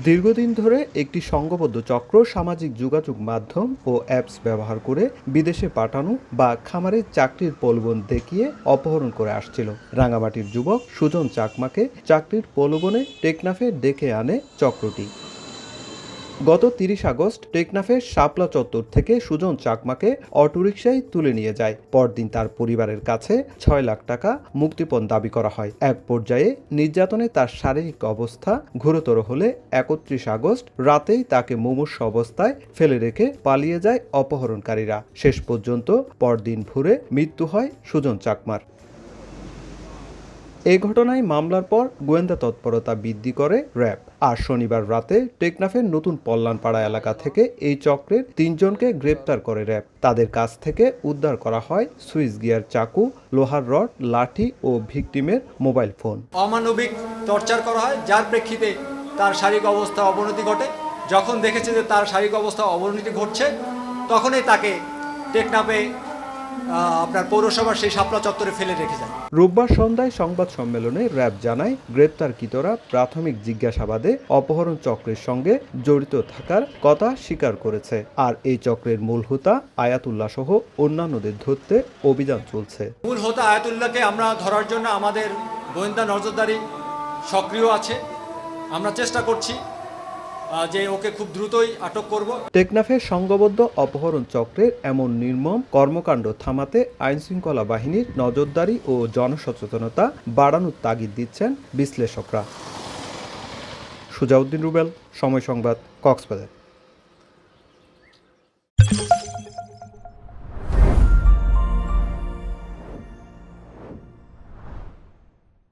দীর্ঘদিন ধরে একটি সংঘবদ্ধ চক্র সামাজিক যোগাযোগ মাধ্যম ও অ্যাপস ব্যবহার করে বিদেশে পাঠানো বা খামারে চাকরির প্রলোভন দেখিয়ে অপহরণ করে আসছিল। রাঙামাটির যুবক সুজন চাকমাকে চাকরির প্রলোভনে টেকনাফে ডেকে আনে চক্রটি। গত ৩০ আগস্ট টেকনাফের শাপলা চত্বর থেকে সুজন চাকমাকে অটোরিকশায় তুলে নিয়ে যায়। পরদিন তার পরিবারের কাছে ৬ লাখ টাকা মুক্তিপণ দাবি করা হয়। এক পর্যায়ে নির্যাতনে তার শারীরিক অবস্থা গুরুতর হলে ৩১ আগস্ট রাতেই তাকে মুমূর্ষু অবস্থায় ফেলে রেখে পালিয়ে যায় অপহরণকারীরা। শেষ পর্যন্ত পরদিন ভোরে মৃত্যু হয় সুজন চাকমার। এই ঘটনায় মামলার পর গোয়েন্দা তৎপরতা বৃদ্ধি করে র্যাব। আর শনিবার রাতে টেকনাফের নতুন পল্লানপাড়া এলাকা থেকে এই চক্রের ৩ জনকে গ্রেপ্তার করে র্যাব। তাদের কাছ থেকে উদ্ধার করা হয় সুইচ গিয়ার, চাকু, লোহার রড, লাঠি ও ভিকটিমের মোবাইল ফোন। অমানবিক টর্চার করা হয়, যার প্রেক্ষিতে তার শারীরিক অবস্থা অবনতি ঘটে। যখন দেখেছে যে তার শারীরিক অবস্থা অবনতি ঘটছে, তখনই তাকে টেকনাফে আপনার পৌরসভার সেই শাপলা চত্বরে ফেলে রেখে যায়। রোববার সন্ধ্যায় সংবাদ সম্মেলনে র্যাব জানায়, গ্রেপ্তারকৃতরা প্রাথমিক জিজ্ঞাসাবাদে অপহরণ চক্রের সঙ্গে জড়িত থাকার কথা স্বীকার করেছে। আর এই চক্রের মূল হোতা আয়াতুল্লাহ সহ অন্যান্যদের ধরতে অভিযান চলছে। মূল হোতা আয়াতুল্লাহকে আমরা ধরার জন্য আমাদের গোয়েন্দা নজরদারি সক্রিয় আছে। আমরা চেষ্টা করছি যে ওকে খুব দ্রুতই আটক করব। টেকনাফের সংঘবদ্ধ অপহরণ চক্রের এমন নির্মম কর্মকাণ্ড থামাতে আইনশৃঙ্খলা বাহিনীর নজরদারি ও জনসচেতনতা বাড়ানোর তাগিদ দিচ্ছেন বিশ্লেষকরা। সুজাউদ্দিন রুবেল, সময় সংবাদ, কক্সবাজার।